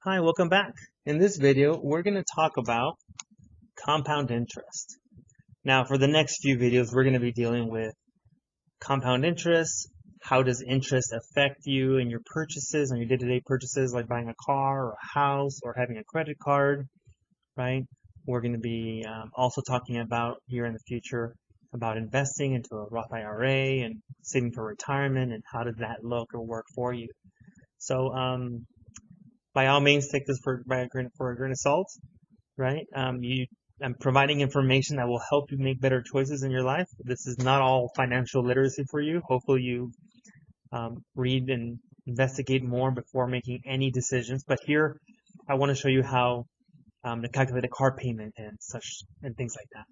Hi, welcome back. In this video, we're going to talk about compound interest. Now, for the next few videos, we're going to be dealing with compound interest. How does interest affect you in your purchases, on your day-to-day purchases, like buying a car or a house or having a credit card, right? We're going to be also talking about here in the future about investing into a Roth IRA and saving for retirement and how does that look or work for you. So, by all means, take this for a grain of salt, right? I'm providing information that will help you make better choices in your life. This is not all financial literacy for you. Hopefully, you read and investigate more before making any decisions. But here, I want to show you how to calculate a car payment and such and things like that.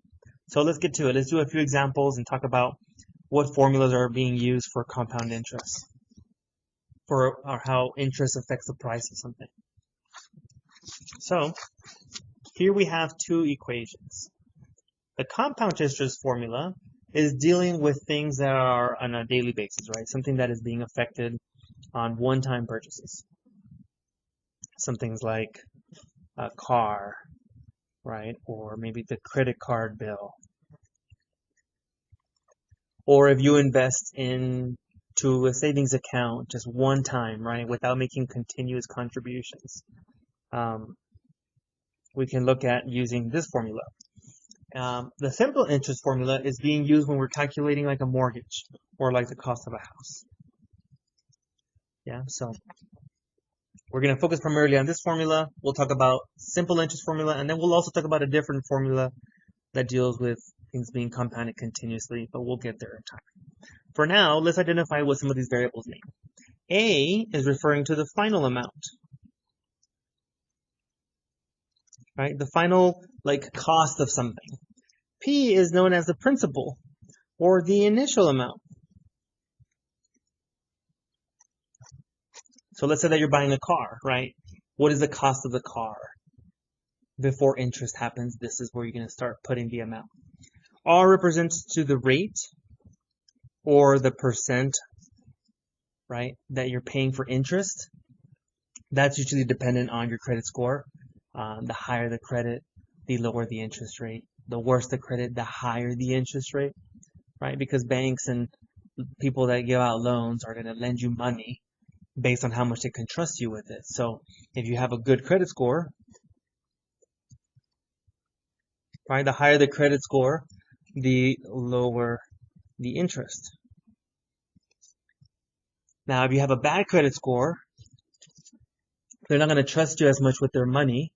So let's get to it. Let's do a few examples and talk about what formulas are being used for compound interest, or how interest affects the price of something. So here we have two equations. The compound interest formula is dealing with things that are on a daily basis, right? Something that is being affected on one-time purchases. Some things like a car, right? Or maybe the credit card bill. Or if you invest into a savings account just one time, right? Without making continuous contributions. We can look at using this formula. The simple interest formula is being used when we're calculating like a mortgage or like the cost of a house. Yeah, so we're going to focus primarily on this formula. We'll talk about simple interest formula, and then we'll also talk about a different formula that deals with things being compounded continuously, but we'll get there in time. For now, let's identify what some of these variables mean. A is referring to the final amount, right? The final like cost of something. P is known as the principal or the initial amount. So let's say that you're buying a car, right? What is the cost of the car? Before interest happens, this is where you're going to start putting the amount. R represents to the rate or the percent, right, that you're paying for interest. That's usually dependent on your credit score. The higher the credit, the lower the interest rate. The worse the credit, the higher the interest rate, right? Because banks and people that give out loans are going to lend you money based on how much they can trust you with it. So if you have a good credit score, right, the higher the credit score, the lower the interest. Now, if you have a bad credit score, they're not going to trust you as much with their money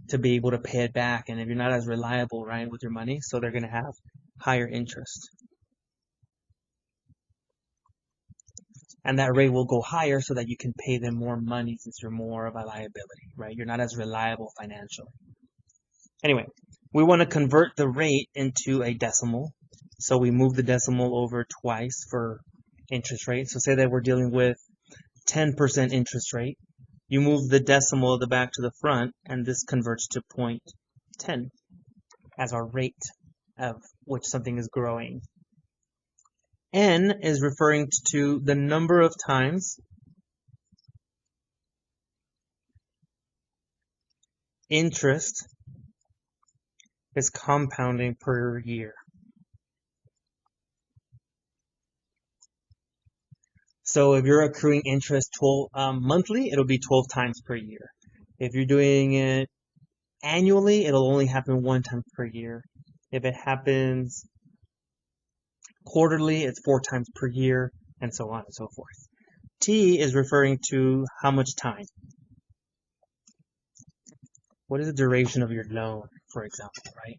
to be able to pay it back. And if you're not as reliable, right, with your money, so they're going to have higher interest. And that rate will go higher so that you can pay them more money since you're more of a liability, right? You're not as reliable financially. Anyway, we want to convert the rate into a decimal. So we move the decimal over twice for interest rate. So say that we're dealing with 10% interest rate. You move the decimal of the back to the front, and this converts to 0.10 as our rate of which something is growing. N is referring to the number of times interest is compounding per year. So if you're accruing interest monthly, it'll be 12 times per year. If you're doing it annually, it'll only happen one time per year. If it happens quarterly, it's 4 times per year, and so on and so forth. T is referring to how much time. What is the duration of your loan, for example, right?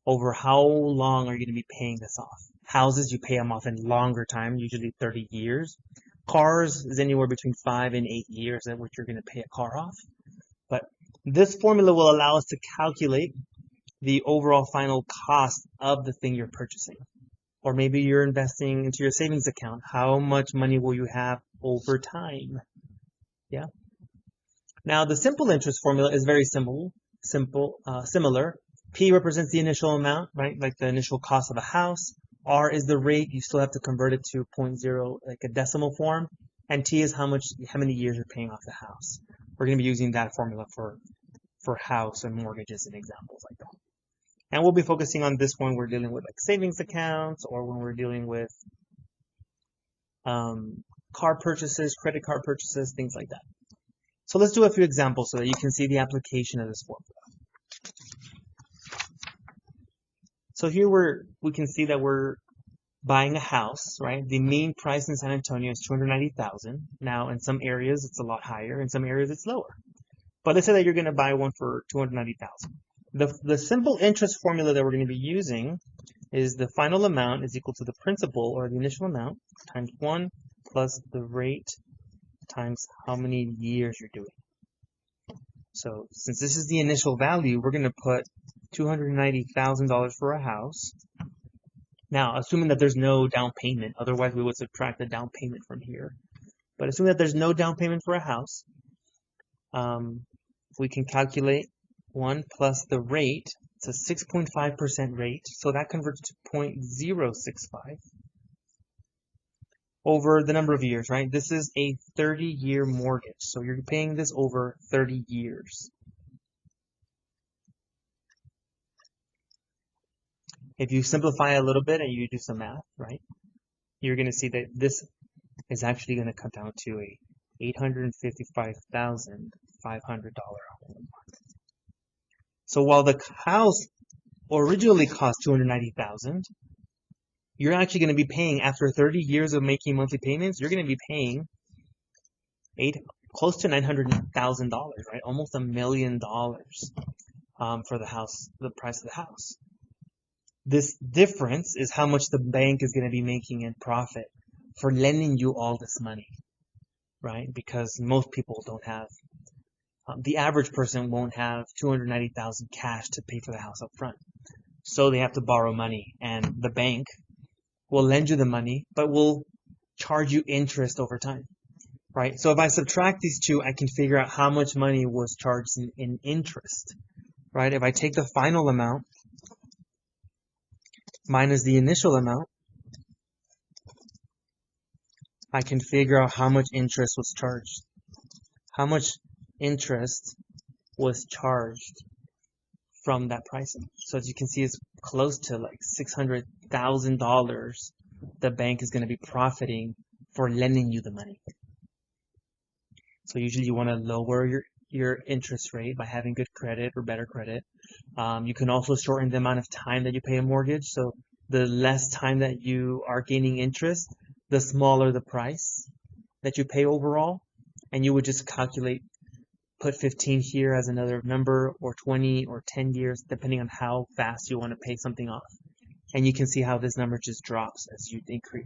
Over how long are you going to be paying this off? Houses, you pay them off in longer time, usually 30 years. Cars is anywhere between 5 and 8 years at which you're going to pay a car off. But this formula will allow us to calculate the overall final cost of the thing you're purchasing. Or maybe you're investing into your savings account. How much money will you have over time? Yeah. Now, the simple interest formula is very similar. P represents the initial amount, right? Like the initial cost of a house. R is the rate. You still have to convert it to 0.0, like a decimal form. And T is how many years you're paying off the house. we're going to be using that formula for house and mortgages and examples like that. And we'll be focusing on this one. We're dealing with like savings accounts, or when we're dealing with car purchases, credit card purchases, things like that. So let's do a few examples so that you can see the application of this formula. So here we can see that we're buying a house, right? The mean price in San Antonio is $290,000. Now, in some areas it's a lot higher, in some areas it's lower. But let's say that you're going to buy one for $290,000. The simple interest formula that we're going to be using is the final amount is equal to the principal, or the initial amount, times 1 plus the rate times how many years you're doing. So since this is the initial value, we're going to put $290,000 for a house. Now, assuming that there's no down payment, otherwise we would subtract the down payment from here. But assuming that there's no down payment for a house, we can calculate 1 plus the rate. It's a 6.5% rate, so that converts to 0.065 over the number of years, right? This is a 30-year mortgage, so you're paying this over 30 years. If you simplify a little bit and you do some math, right, you're going to see that this is actually going to come down to a $855,500 home. So while the house originally cost $290,000, you're actually going to be paying, after 30 years of making monthly payments, you're going to be paying close to $900,000, right? Almost $1 million for the house, the price of the house. This difference is how much the bank is going to be making in profit for lending you all this money, right? Because most people don't have, the average person won't have $290,000 cash to pay for the house up front. So they have to borrow money, and the bank will lend you the money, but will charge you interest over time, right? So if I subtract these two, I can figure out how much money was charged in interest, right? If I take the final amount minus the initial amount, I can figure out how much interest was charged. How much interest was charged from that pricing. So as you can see, it's close to like $600,000 the bank is going to be profiting for lending you the money. So usually you want to lower your interest rate by having good credit or better credit. You can also shorten the amount of time that you pay a mortgage. So the less time that you are gaining interest, the smaller the price that you pay overall. And you would just calculate, put 15 here as another number, or 20 or 10 years, depending on how fast you want to pay something off. And you can see how this number just drops as you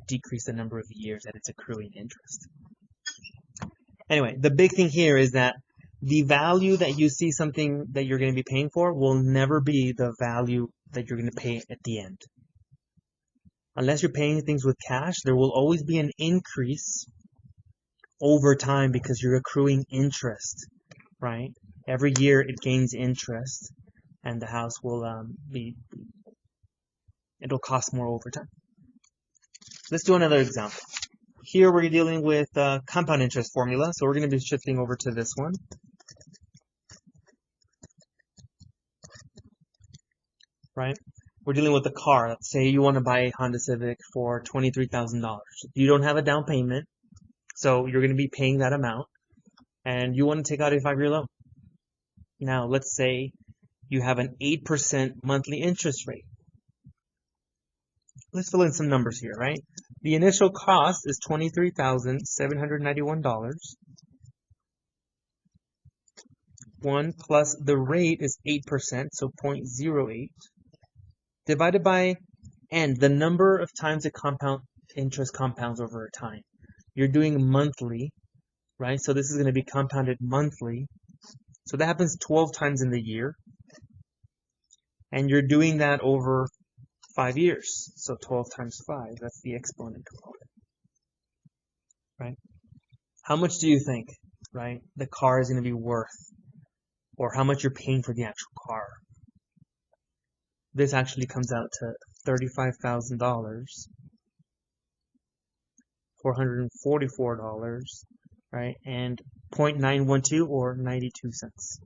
decrease the number of years that it's accruing interest. Anyway, the big thing here is that the value that you see something that you're going to be paying for will never be the value that you're going to pay at the end. Unless you're paying things with cash, there will always be an increase over time because you're accruing interest, right? Every year it gains interest, and the house will it'll cost more over time. Let's do another example. Here we're dealing with compound interest formula, so we're going to be shifting over to this one. Right? We're dealing with a car. Let's say you want to buy a Honda Civic for $23,000. You don't have a down payment, so you're going to be paying that amount, and you want to take out a 5-year loan. Now, let's say you have an 8% monthly interest rate. Let's fill in some numbers here, right? The initial cost is $23,791. 1 plus the rate is 8%, so 0.08. Divided by n, the number of times the compound interest compounds over time. You're doing monthly, right? So this is going to be compounded monthly. So that happens 12 times in the year. And you're doing that over 5 years. So 12 times 5, that's the exponent component, right? How much do you think, right, the car is going to be worth, or how much you're paying for the actual car? This actually comes out to $35,000, $444, right, and 0.912 or 92 cents.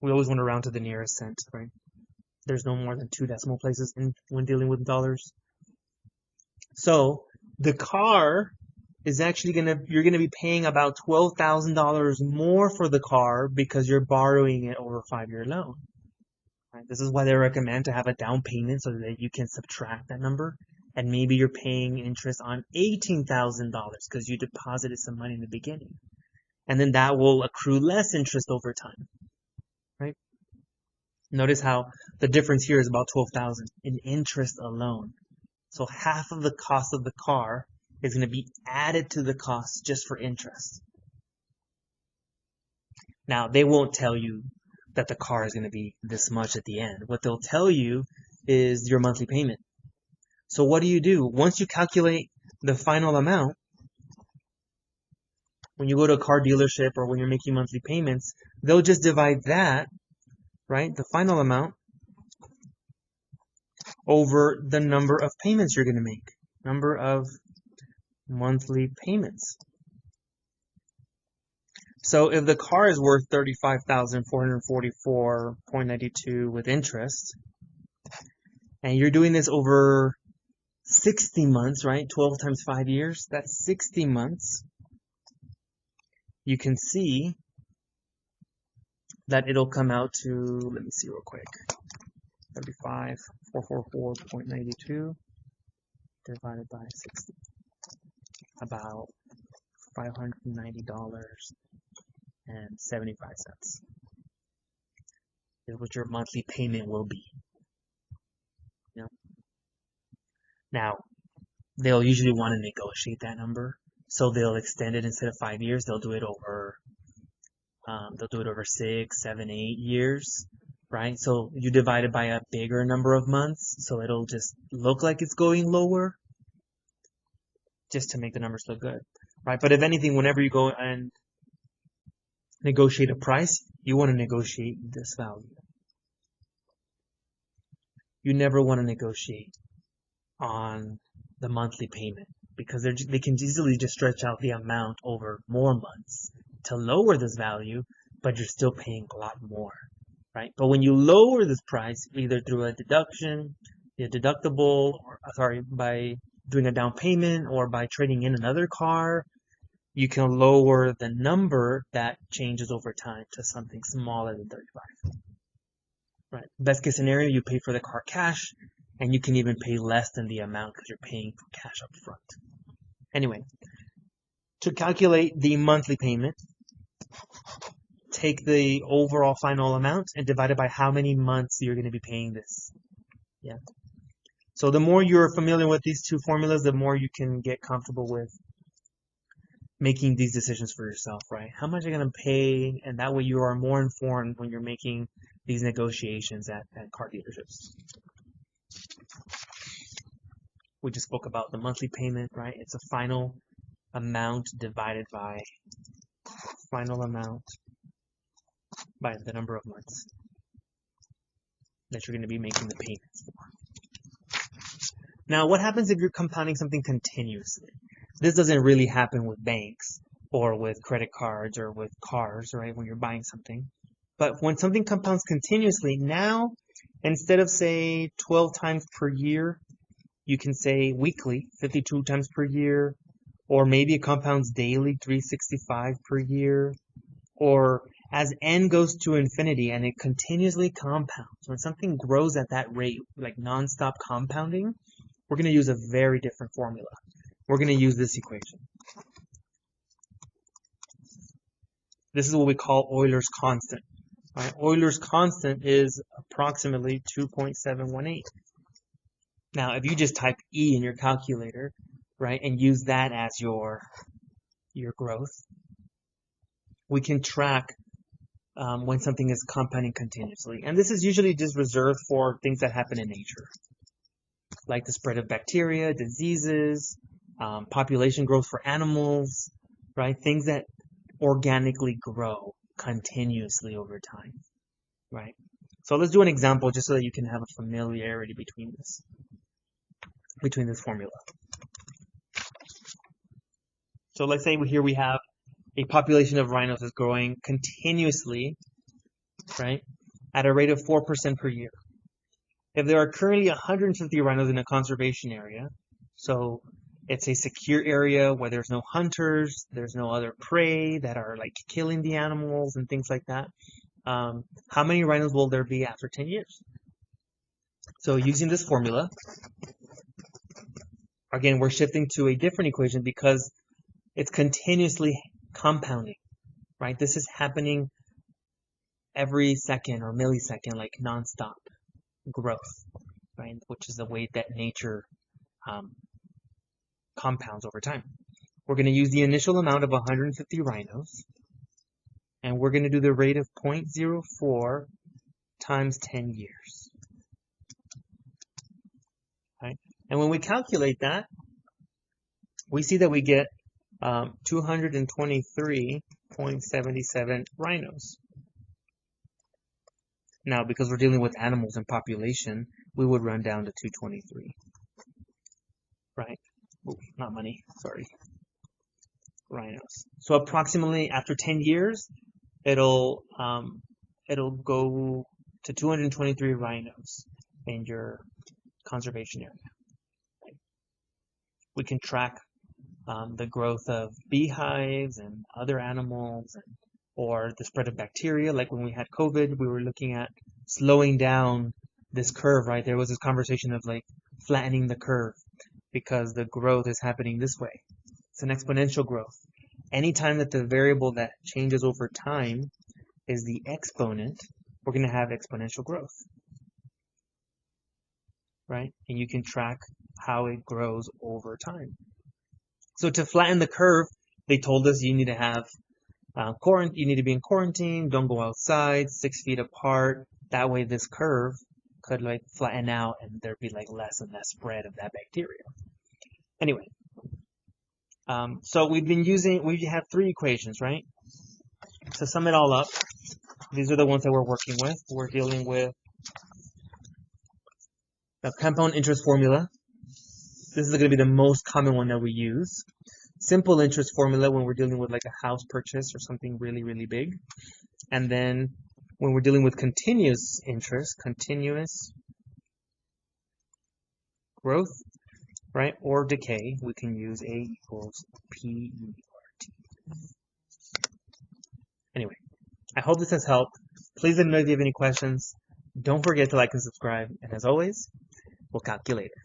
We always want to round to the nearest cent, right? There's no more than 2 decimal places when dealing with dollars. So the car is actually you're gonna be paying about $12,000 more for the car because you're borrowing it over a 5-year loan. Right? This is why they recommend to have a down payment so that you can subtract that number. And maybe you're paying interest on $18,000 because you deposited some money in the beginning. And then that will accrue less interest over time, right? Notice how the difference here is about $12,000 in interest alone. So half of the cost of the car is going to be added to the cost just for interest. Now, they won't tell you that the car is going to be this much at the end. What they'll tell you is your monthly payment. So what do? Once you calculate the final amount, when you go to a car dealership or when you're making monthly payments, they'll just divide that, right, the final amount, over the number of payments you're going to make, number of monthly payments. So if the car is worth $35,444.92 with interest, and you're doing this over 60 months, right? 12 times 5 years, that's 60 months. You can see that it'll come out to, let me see real quick, 35,444.92 divided by 60, about $590.75 is what your monthly payment will be. Now, they'll usually want to negotiate that number, so they'll extend it. Instead of 5 years, they'll do it over 6, 7, 8 years, right? So you divide it by a bigger number of months, so it'll just look like it's going lower, just to make the numbers look good, right? But if anything, whenever you go and negotiate a price, you want to negotiate this value. You never want to negotiate on the monthly payment because they can easily just stretch out the amount over more months to lower this value, but you're still paying a lot more, right? But when you lower this price, either through a deduction, a deductible, or by doing a down payment or by trading in another car, you can lower the number that changes over time to something smaller than 35. Right. Best case scenario, you pay for the car cash, and you can even pay less than the amount because you're paying for cash up front. Anyway, to calculate the monthly payment, take the overall final amount and divide it by how many months you're going to be paying this. Yeah. So the more you're familiar with these two formulas, the more you can get comfortable with making these decisions for yourself, right? How much are you going to pay? And that way you are more informed when you're making these negotiations at car dealerships. We just spoke about the monthly payment, right? It's a final amount divided by the number of months that you're going to be making the payments for. Now, what happens if you're compounding something continuously? This doesn't really happen with banks or with credit cards or with cars, right? When you're buying something. But when something compounds continuously, now instead of say 12 times per year, you can say weekly, 52 times per year, or maybe it compounds daily, 365 per year, or as n goes to infinity and it continuously compounds. When something grows at that rate, like non-stop compounding, we're going to use a very different formula. We're going to use this equation. This is what we call Euler's constant. Right? Euler's constant is approximately 2.718. Now, if you just type E in your calculator, right, and use that as your growth, we can track when something is compounding continuously. And this is usually just reserved for things that happen in nature, like the spread of bacteria, diseases, population growth for animals, right? Things that organically grow continuously over time, right? So let's do an example just so that you can have a familiarity between this formula. So let's say here we have a population of rhinos is growing continuously, right, at a rate of 4% per year. If there are currently 150 rhinos in a conservation area, so it's a secure area where there's no hunters, there's no other prey that are like killing the animals and things like that, how many rhinos will there be after 10 years? So using this formula, again, we're shifting to a different equation because it's continuously compounding, right? This is happening every second or millisecond, like nonstop growth, right? Which is the way that nature compounds over time. We're going to use the initial amount of 150 rhinos, and we're going to do the rate of 0.04 times 10 years. Right? And when we calculate that, we see that we get 223.77 rhinos. Now, because we're dealing with animals and population, we would run down to 223. Right? Ooh, not money, sorry. Rhinos. So approximately after 10 years, it'll go to 223 rhinos in your conservation area. Right? We can track the growth of beehives and other animals, or the spread of bacteria. Like when we had COVID, we were looking at slowing down this curve, right? There was this conversation of like flattening the curve because the growth is happening this way. It's an exponential growth. Anytime that the variable that changes over time is the exponent, we're going to have exponential growth, right? And you can track how it grows over time. So to flatten the curve, they told us you need to have you need to be in quarantine, don't go outside, 6 feet apart. That way this curve could like flatten out and there'd be like less and less spread of that bacteria. Anyway, so we have 3 equations, right? To sum it all up, these are the ones that we're working with. We're dealing with the compound interest formula. This is going to be the most common one that we use. Simple interest formula when we're dealing with like a house purchase or something really, really big. And then when we're dealing with continuous interest, continuous growth, right, or decay, we can use A equals PERT. Anyway, I hope this has helped. Please let me know if you have any questions. Don't forget to like and subscribe. And as always, we'll calculate later.